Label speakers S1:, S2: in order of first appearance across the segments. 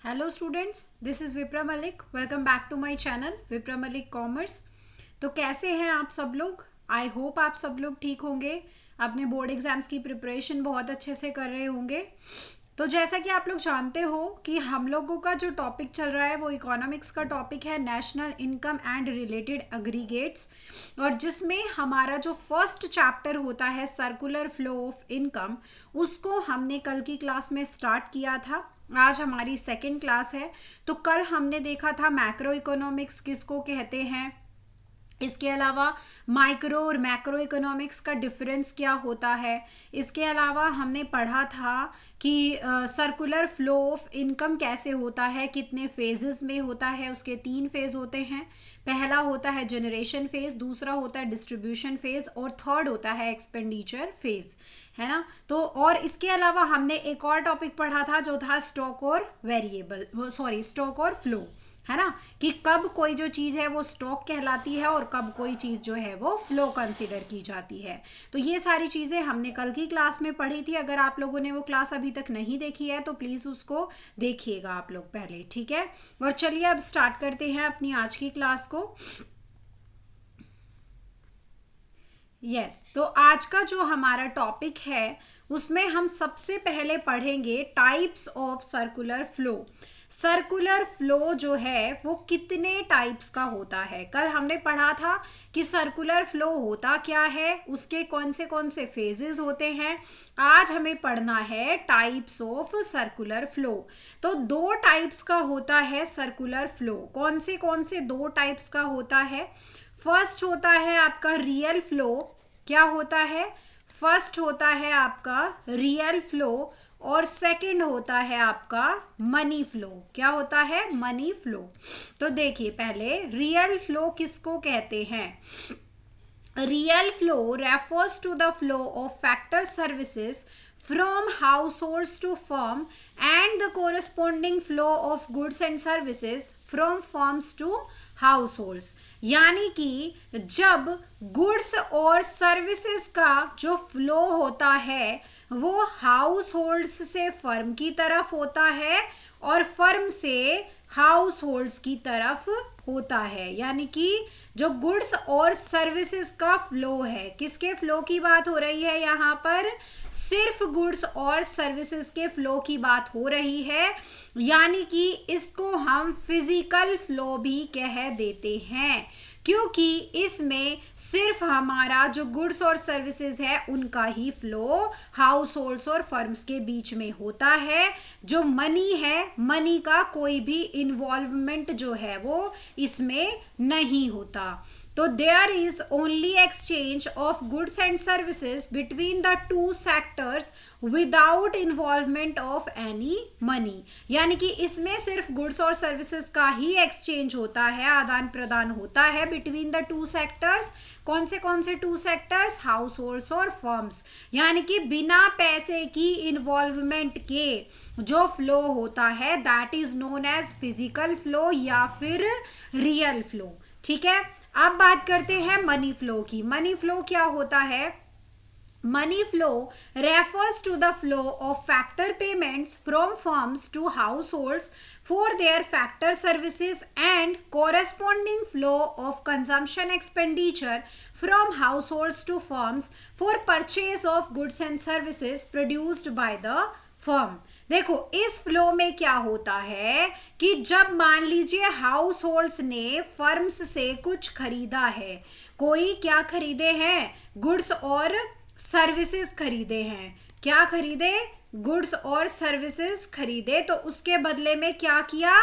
S1: Hello students, this is Vipra Malik. Welcome back to my channel Vipra Malik commerce. तो कैसे हैं आप सब लोग? आई होप आप सब लोग ठीक होंगे, अपने बोर्ड एग्जाम्स की प्रिपरेशन बहुत अच्छे से कर रहे होंगे। तो जैसा कि आप लोग जानते हो कि हम लोगों का जो टॉपिक चल रहा है वो इकोनॉमिक्स का टॉपिक है, national income and related aggregates, और जिसमें हमारा जो फर्स्ट चैप्टर होता है सर्कुलर फ्लो ऑफ इनकम, उसको हमने कल की क्लास में स्टार्ट किया था। आज हमारी सेकेंड क्लास है। तो कल हमने देखा था मैक्रो इकोनॉमिक्स किसको कहते हैं, इसके अलावा माइक्रो और मैक्रो इकोनॉमिक्स का डिफरेंस क्या होता है। इसके अलावा हमने पढ़ा था कि सर्कुलर फ्लो ऑफ इनकम कैसे होता है, कितने फेजेस में होता है। उसके 3 फेज होते हैं। पहला होता है जनरेशन फेज, दूसरा होता है डिस्ट्रीब्यूशन फेज, और थर्ड होता है एक्सपेंडिचर फेज, है ना। तो और इसके अलावा हमने एक और टॉपिक पढ़ा था जो था स्टॉक और स्टॉक और फ्लो, है ना, कि कब कोई जो चीज़ है वो स्टॉक कहलाती है और कब कोई चीज़ जो है वो फ्लो कंसीडर की जाती है। तो ये सारी चीज़ें हमने कल की क्लास में पढ़ी थी। अगर आप लोगों ने वो क्लास अभी तक नहीं देखी है तो प्लीज़ उसको देखिएगा आप लोग पहले, ठीक है। और चलिए अब स्टार्ट करते हैं अपनी आज की क्लास को। यस, तो आज का जो हमारा टॉपिक है उसमें हम सबसे पहले पढ़ेंगे types of circular flow. Circular flow जो है वो कितने टाइप्स का होता है। कल हमने पढ़ा था कि सर्कुलर फ्लो होता क्या है, उसके कौन से फेजेस होते हैं। आज हमें पढ़ना है टाइप्स ऑफ सर्कुलर फ्लो। तो 2 टाइप्स का होता है सर्कुलर फ्लो। कौन से 2 टाइप्स का होता है? फर्स्ट होता है आपका रियल फ्लो। क्या होता है? फर्स्ट होता है आपका रियल फ्लो, और सेकंड होता है आपका मनी फ्लो। क्या होता है? Money flow. तो देखिए पहले रियल फ्लो किसको कहते हैं। Real flow refers to the flow of factor services from households to firm and the corresponding flow of goods and services from firms to households। यानी कि जब गुड्स और सर्विसेज का जो फ्लो होता है वो हाउस होल्ड्स से फर्म की तरफ होता है और फर्म से हाउस होल्ड्स की तरफ होता है। यानी कि जो गुड्स और सर्विसेज का फ्लो है, किसके फ्लो की बात हो रही है यहाँ पर? सिर्फ गुड्स और सर्विसेज के फ्लो की बात हो रही है। यानी कि इसको हम फिजिकल फ्लो भी कह देते हैं, क्योंकि इसमें सिर्फ हमारा जो गुड्स और सर्विसेज है उनका ही फ्लो हाउस होल्ड्स और फर्म्स के बीच में होता है। जो मनी है, मनी का कोई भी इन्वॉल्वमेंट जो है वो इसमें नहीं होता। तो there is only exchange of goods and services between the 2 sectors without involvement of any money. यानी कि इसमें सिर्फ गुड्स और सर्विसेज का ही एक्सचेंज होता है, आदान प्रदान होता है बिटवीन द 2 सेक्टर्स। कौन से 2 सेक्टर्स? हाउस होल्ड्स और फर्म्स। यानी कि बिना पैसे की इन्वॉल्वमेंट के जो फ्लो होता है that is known as physical flow या फिर रियल फ्लो, ठीक है। अब बात करते हैं मनी फ्लो की। मनी फ्लो क्या होता है? Money flow refers to the flow of factor payments from firms to households for their factor services and corresponding flow of consumption expenditure from households to firms for purchase of goods and services produced by the firm। देखो इस flow में क्या होता है कि जब मान लीजिए हाउस होल्ड्स ने फर्म्स से कुछ खरीदा है, कोई क्या खरीदे हैं? गुड्स और सर्विसेज खरीदे हैं। क्या खरीदे? गुड्स और सर्विसेज खरीदे। तो उसके बदले में क्या किया?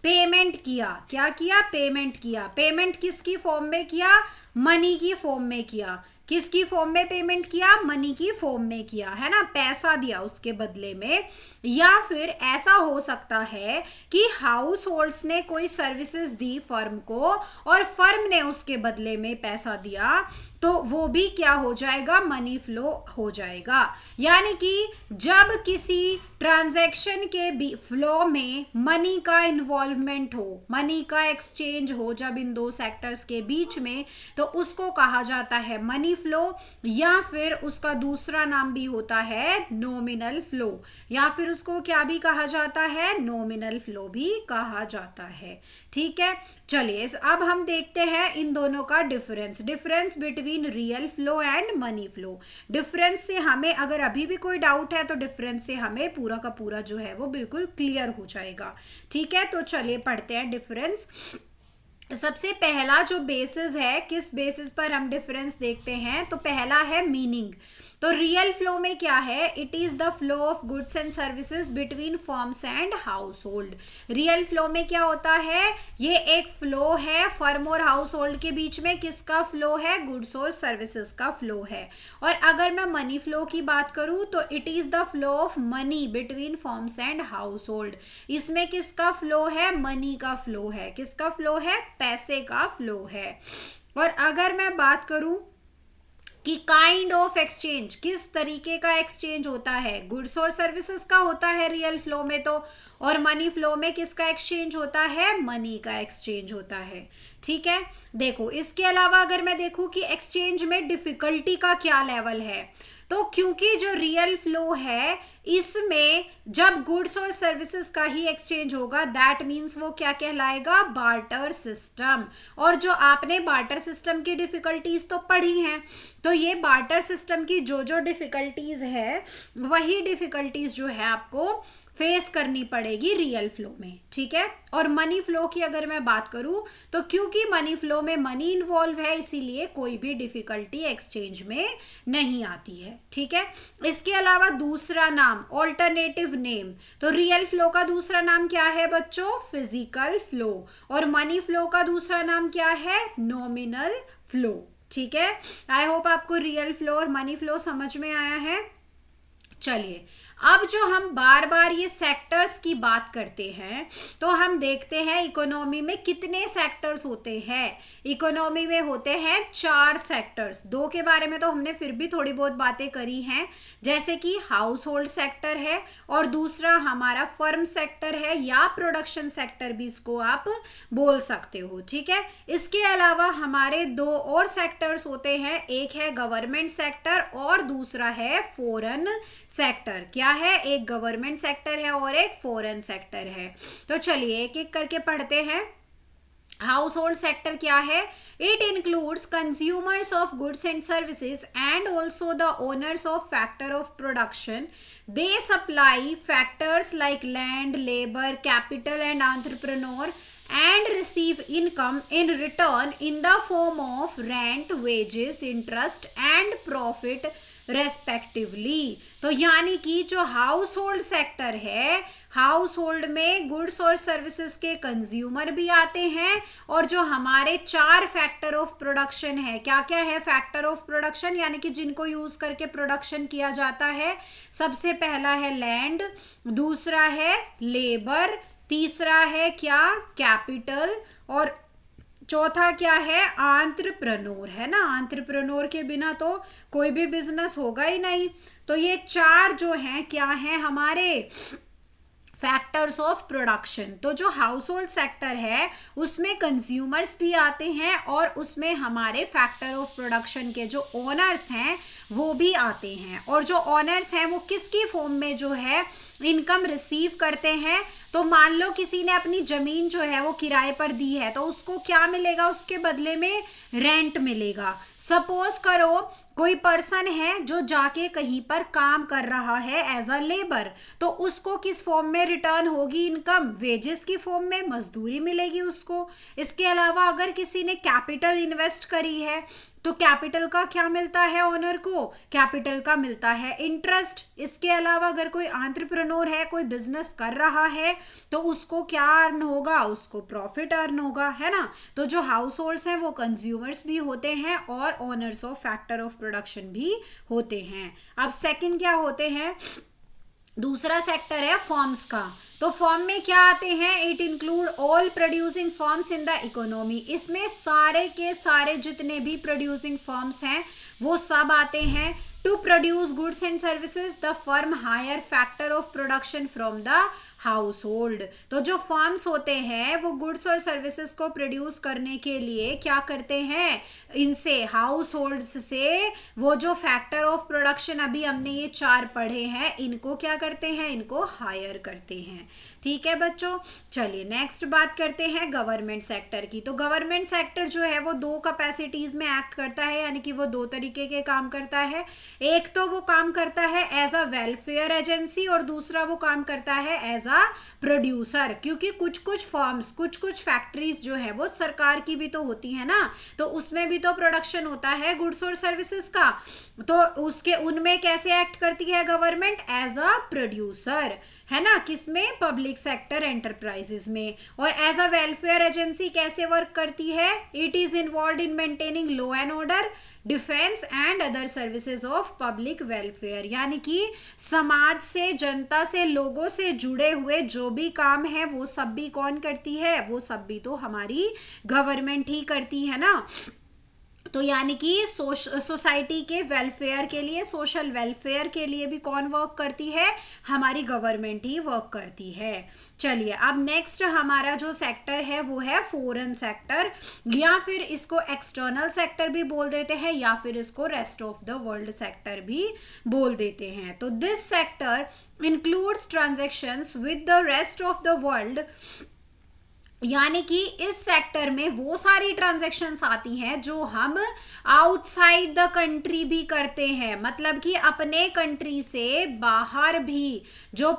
S1: पेमेंट किया। क्या किया? पेमेंट किया। पेमेंट किसकी फॉर्म में किया? मनी की फॉर्म में किया। किसकी फॉर्म में पेमेंट किया? मनी की फॉर्म में किया, है ना। पैसा दिया उसके बदले में। या फिर ऐसा हो सकता है कि हाउस होल्ड्स ने कोई सर्विसेज दी फर्म को और फर्म ने उसके बदले में पैसा दिया, तो वो भी क्या हो जाएगा? मनी फ्लो हो जाएगा। यानी कि जब किसी ट्रांजैक्शन के फ्लो में मनी का इन्वॉल्वमेंट हो, मनी का एक्सचेंज हो जब इन 2 सेक्टर्स के बीच में, तो उसको कहा जाता है मनी फ्लो, या फिर उसका दूसरा नाम भी होता है नॉमिनल फ्लो, या फिर उसको क्या भी कहा जाता है, नॉमिनल फ्लो भी कहा जाता है। ठीक है, चलिए अब हम देखते हैं इन दोनों का difference between real flow and money flow. Difference से हमें अगर अभी भी कोई डाउट है तो डिफरेंस से हमें पूरा का पूरा जो है वो बिल्कुल क्लियर हो जाएगा। ठीक है, तो चलिए पढ़ते हैं डिफरेंस। सबसे पहला जो बेसिस है, किस बेसिस पर हम डिफरेंस देखते हैं, तो पहला है मीनिंग। तो रियल फ्लो में क्या है, it is the flow of goods and services between firms and house hold. Real flow में क्या होता है, ये एक फ्लो है फर्म और हाउस होल्ड के बीच में। किसका फ्लो है, गुड्स और सर्विसेज का फ्लो है। और अगर मैं मनी फ्लो की बात करूं तो it is the flow of money between firms and house hold. इसमें किसका फ्लो है, मनी का फ्लो है। किसका फ्लो है, पैसे का फ्लो है। और अगर मैं बात करूं कि काइंड ऑफ एक्सचेंज, किस तरीके का एक्सचेंज होता है, गुड्स और सर्विसेज का होता है रियल फ्लो में तो, और मनी फ्लो में किसका एक्सचेंज होता है, मनी का एक्सचेंज होता है। ठीक है, देखो इसके अलावा अगर मैं देखूं कि एक्सचेंज में डिफिकल्टी का क्या लेवल है, तो क्योंकि जो रियल फ्लो है इसमें जब गुड्स और सर्विसेज का ही एक्सचेंज होगा, दैट मीन्स वो क्या कहलाएगा, बार्टर सिस्टम। और जो आपने बार्टर सिस्टम की डिफिकल्टीज तो पढ़ी हैं, तो ये बार्टर सिस्टम की जो जो डिफिकल्टीज है वही डिफिकल्टीज जो है आपको फेस करनी पड़ेगी रियल फ्लो में। ठीक है, और मनी फ्लो की अगर मैं बात करूं तो क्योंकि मनी फ्लो में मनी इन्वॉल्व है, इसीलिए कोई भी डिफिकल्टी एक्सचेंज में नहीं आती है। ठीक है, इसके अलावा दूसरा नाम, ऑल्टरनेटिव नेम, तो रियल फ्लो का दूसरा नाम क्या है बच्चों, फिजिकल फ्लो, और मनी फ्लो का दूसरा नाम क्या है, नॉमिनल फ्लो। ठीक है, आई होप आपको रियल फ्लो और मनी फ्लो समझ में आया है। चलिए अब जो हम बार बार ये सेक्टर्स की बात करते हैं, तो हम देखते हैं इकोनॉमी में कितने सेक्टर्स होते हैं। इकोनॉमी में होते हैं 4 सेक्टर्स। 2 के बारे में तो हमने फिर भी थोड़ी बहुत बातें करी हैं, जैसे कि हाउस होल्ड सेक्टर है और दूसरा हमारा फर्म सेक्टर है, या प्रोडक्शन सेक्टर भी इसको आप बोल सकते हो। ठीक है, इसके अलावा हमारे 2 और सेक्टर्स होते हैं, एक है गवर्नमेंट सेक्टर और दूसरा है फॉरेन सेक्टर। क्या है, एक गवर्नमेंट सेक्टर है और एक फॉरेन सेक्टर है। तो चलिए एक एक करके पढ़ते हैं। हाउस होल्ड सेक्टर क्या है, it includes consumers of goods and services and also the owners of factor of production. They supply factors like land, labour, capital and entrepreneur and receive income in return in the form of rent, wages, interest and profit respectively. तो यानी कि जो house hold sector है, house hold में goods और services के consumer भी आते हैं, और जो हमारे 4 फैक्टर ऑफ प्रोडक्शन है, क्या क्या है फैक्टर ऑफ प्रोडक्शन, यानी कि जिनको यूज करके प्रोडक्शन किया जाता है। सबसे पहला है लैंड, दूसरा है लेबर, तीसरा है क्या, कैपिटल, और चौथा क्या है, एंटरप्रेन्योर, है ना। एंटरप्रेन्योर के बिना तो कोई भी बिजनेस होगा ही नहीं। तो ये 4 जो हैं क्या हैं हमारे फैक्टर्स ऑफ प्रोडक्शन। तो जो हाउस होल्ड सेक्टर है उसमें कंज्यूमर्स भी आते हैं और उसमें हमारे फैक्टर ऑफ प्रोडक्शन के जो ओनर्स हैं वो भी आते हैं। और जो ओनर्स हैं वो किसकी फॉर्म में जो है इनकम रिसीव करते हैं। तो मान लो किसी ने अपनी जमीन जो है वो किराए पर दी है, तो उसको क्या मिलेगा, उसके बदले में रेंट मिलेगा। सपोज करो कोई पर्सन है जो जाके कहीं पर काम कर रहा है एज अ लेबर, तो उसको किस फॉर्म में रिटर्न होगी इनकम, वेजेस की फॉर्म में, मजदूरी मिलेगी उसको। इसके अलावा अगर किसी ने कैपिटल इन्वेस्ट करी है तो कैपिटल का क्या मिलता है ओनर को, कैपिटल का मिलता है इंटरेस्ट। इसके अलावा अगर कोई एंटरप्रेन्योर है, कोई बिजनेस कर रहा है, तो उसको क्या अर्न होगा, उसको प्रॉफिट अर्न होगा, है ना। तो जो हाउस होल्ड्स हैं वो कंज्यूमर्स भी होते हैं और owners of factor of production भी होते हैं। अब सेकंड क्या होते हैं, दूसरा सेक्टर है फर्म्स का। तो फर्म में क्या आते हैं, it include all producing firms in the economy. इसमें सारे के सारे जितने भी प्रोड्यूसिंग फर्म्स हैं वो सब आते हैं। To produce goods and services, the firm hire factor of production from the house hold. तो जो फर्म्स होते हैं वो गुड्स और सर्विसेज को प्रोड्यूस करने के लिए क्या करते हैं, इनसे हाउस होल्ड्स से वो जो फैक्टर ऑफ प्रोडक्शन अभी हमने ये 4 पढ़े हैं, इनको क्या करते हैं, इनको हायर करते हैं। ठीक है बच्चों, चलिए नेक्स्ट बात करते हैं गवर्नमेंट सेक्टर की। तो गवर्नमेंट सेक्टर जो है वो 2 कैपेसिटीज में एक्ट करता है, यानी कि वो 2 तरीके के काम करता है। एक तो वो काम करता है एज अ वेलफेयर एजेंसी और दूसरा वो काम करता है एज अ प्रोड्यूसर। क्योंकि कुछ कुछ फर्म्स, कुछ कुछ फैक्ट्रीज जो है वो सरकार की भी तो होती है ना, तो उसमें भी तो प्रोडक्शन होता है गुड्स और सर्विसेज का, तो उसके उनमें कैसे एक्ट करती है गवर्नमेंट, एज अ प्रोड्यूसर, है ना, किसमें, पब्लिक सेक्टर एंटरप्राइजेस में। और एज अ वेलफेयर एजेंसी कैसे वर्क करती है, it is involve in maintaining law and order, defence and other services of public welfare. यानी कि समाज से, जनता से, लोगों से जुड़े हुए जो भी काम है वो सब भी कौन करती है, वो सब भी तो हमारी गवर्नमेंट ही करती है ना। तो यानी कि सोसाइटी के वेलफेयर के लिए, सोशल वेलफेयर के लिए भी कौन वर्क करती है, हमारी गवर्नमेंट ही वर्क करती है। चलिए अब नेक्स्ट हमारा जो सेक्टर है वो है फॉरेन सेक्टर, या फिर इसको एक्सटर्नल सेक्टर भी बोल देते हैं, या फिर इसको rest of the world sector भी बोल देते हैं। तो this sector includes transactions with the rest of the world, यानी कि इस सेक्टर में वो सारी ट्रांजैक्शंस आती हैं जो हम आउटसाइड द कंट्री भी करते हैं, मतलब कि अपने कंट्री से बाहर भी जो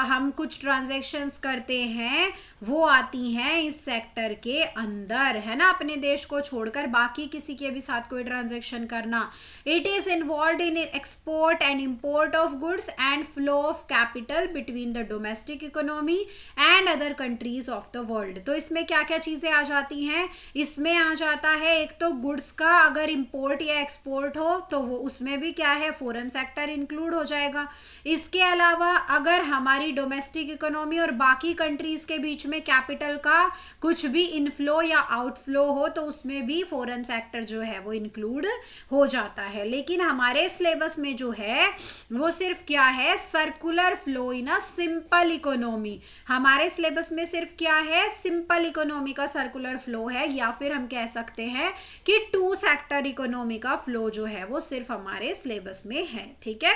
S1: हम कुछ ट्रांजैक्शंस करते हैं वो आती हैं इस सेक्टर के अंदर, है ना, अपने देश को छोड़कर बाकी किसी के भी साथ कोई ट्रांजैक्शन करना। It is involve in export and import of goods and flow of capital between the domestic economy and other countries of the world. तो इसमें क्या क्या चीजें आ जाती हैं, इसमें आ जाता है एक तो गुड्स का अगर इंपोर्ट या एक्सपोर्ट हो तो वो उसमें भी क्या है, फॉरेन सेक्टर इंक्लूड हो जाएगा। इसके अलावा अगर हमारी डोमेस्टिक इकोनॉमी और बाकी कंट्रीज के बीच में कैपिटल का कुछ भी इनफ्लो या आउटफ्लो हो तो उसमें भी फॉरेन सेक्टर जो है वो इंक्लूड हो जाता है। लेकिन हमारे सिलेबस में जो है वो सिर्फ क्या है, circular flow in a simple economy. हमारे सिलेबस में सिर्फ क्या है, सिंपल इकोनॉमी का सर्कुलर फ्लो है, या फिर हम कह सकते हैं कि 2 सेक्टर इकोनॉमी का फ्लो जो है वो सिर्फ हमारे सिलेबस में है। ठीक है,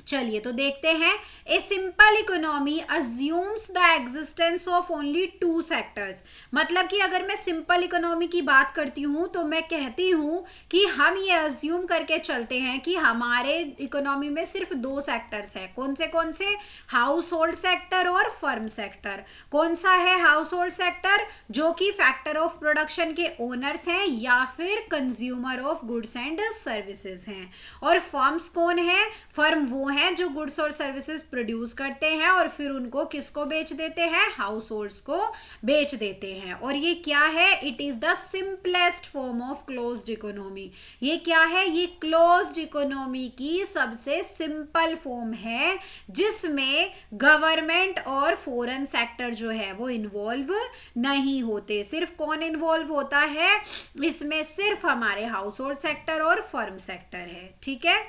S1: चलिए तो देखते हैं। A simple economy assumes the existence of only 2 sectors, मतलब कि अगर मैं सिंपल इकोनॉमी की बात करती हूं तो मैं कहती हूं कि हम ये अज्यूम करके चलते हैं कि हमारे इकोनॉमी में सिर्फ 2 सेक्टर्स हैं। कौन से, हाउस होल्ड सेक्टर और फर्म सेक्टर। कौन सा है हाउस होल्ड सेक्टर, जो कि फैक्टर ऑफ प्रोडक्शन के ओनर्स हैं या फिर consumer of goods and services हैं। और फर्म्स कौन है, फर्म वो हैं जो गुड्स और सर्विसेज प्रोड्यूस करते हैं और फिर उनको किसको बेच देते हैं, हाउस होल्ड्स को बेच देते हैं। और ये क्या है, it is the simplest form of closed economy. ये क्या है, ये क्लोज्ड इकोनॉमी की सबसे सिंपल फॉर्म है जिसमें गवर्नमेंट और फॉरेन सेक्टर जो है वो इन्वॉल्व नहीं होते। सिर्फ कौन इन्वॉल्व होता है इसमें, सिर्फ हमारे हाउस होल्ड सेक्टर और फर्म सेक्टर है। ठीक है,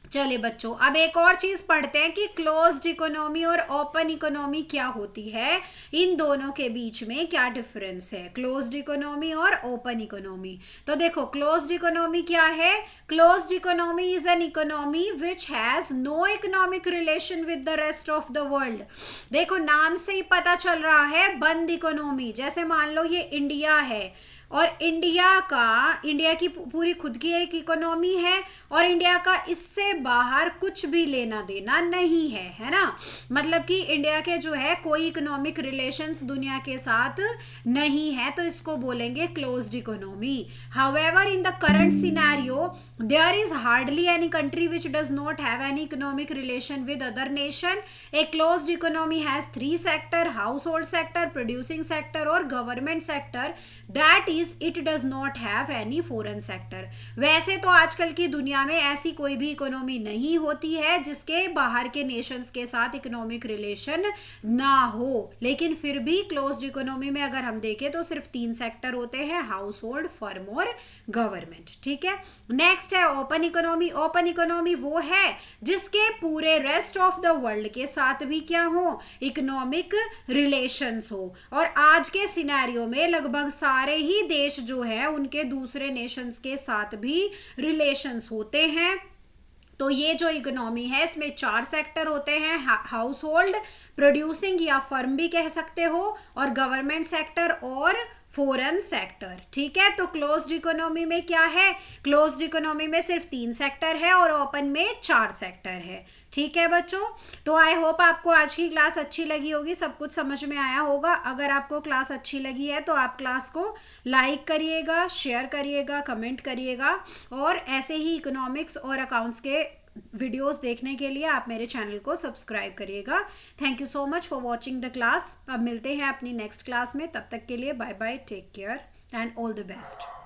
S1: चलिए बच्चों अब एक और चीज पढ़ते हैं कि क्लोज्ड इकोनॉमी और ओपन इकोनॉमी क्या होती है, इन दोनों के बीच में क्या डिफरेंस है, क्लोज्ड इकोनॉमी और ओपन इकोनॉमी। तो देखो क्लोज्ड इकोनॉमी क्या है, closed economy is an economy which has no economic relation with the rest of the world. देखो नाम से ही पता चल रहा है बंद इकोनॉमी। जैसे मान लो ये इंडिया है और इंडिया की पूरी खुद की एक इकोनॉमी है और इंडिया का इससे बाहर कुछ भी लेना देना नहीं है, है ना, मतलब कि इंडिया के जो है कोई इकोनॉमिक रिलेशंस दुनिया के साथ नहीं है, तो इसको बोलेंगे closed economy. However in the current scenario there is hardly any country which does not have any economic relation with other nation. A closed economy has 3 sector, household sector, producing sector और government sector, that is it does not have any foreign sector. वैसे तो आजकल की दुनिया में ऐसी कोई भी इकोनॉमी नहीं होती है जिसके बाहर के नेशंस के साथ इकोनॉमिक रिलेशन ना हो, लेकिन फिर भी क्लोज्ड इकोनॉमी में अगर हम देखें तो सिर्फ 3 सेक्टर होते हैं, हाउस होल्ड, फर्म और गवर्नमेंट। ठीक है, नेक्स्ट है ओपन इकोनॉमी। ओपन इकोनॉमी वो है जिसके पूरे रेस्ट ऑफ द वर्ल्ड के साथ भी क्या हो, इकोनॉमिक रिलेशंस हो। और आज के सिनेरियो में लगभग सारे ही देश जो है उनके दूसरे नेशंस के साथ भी रिलेशंस होते हैं। तो ये जो इकोनॉमी है इसमें 4 सेक्टर होते हैं, हाउस होल्ड, प्रोड्यूसिंग या फर्म भी कह सकते हो, और गवर्नमेंट सेक्टर और फॉरेन सेक्टर। ठीक है, तो क्लोज्ड इकोनॉमी में क्या है, क्लोज्ड इकोनॉमी में सिर्फ 3 सेक्टर है और ओपन में 4 सेक्टर है। ठीक है बच्चों, तो आई होप आपको आज की क्लास अच्छी लगी होगी, सब कुछ समझ में आया होगा। अगर आपको क्लास अच्छी लगी है तो आप क्लास को लाइक करिएगा, शेयर करिएगा, कमेंट करिएगा, और ऐसे ही इकोनॉमिक्स और अकाउंट्स के वीडियोस देखने के लिए आप मेरे चैनल को सब्सक्राइब करिएगा। Thank you so much for watching the class. अब मिलते हैं अपनी नेक्स्ट क्लास में, तब तक के लिए bye bye, take care and all the best.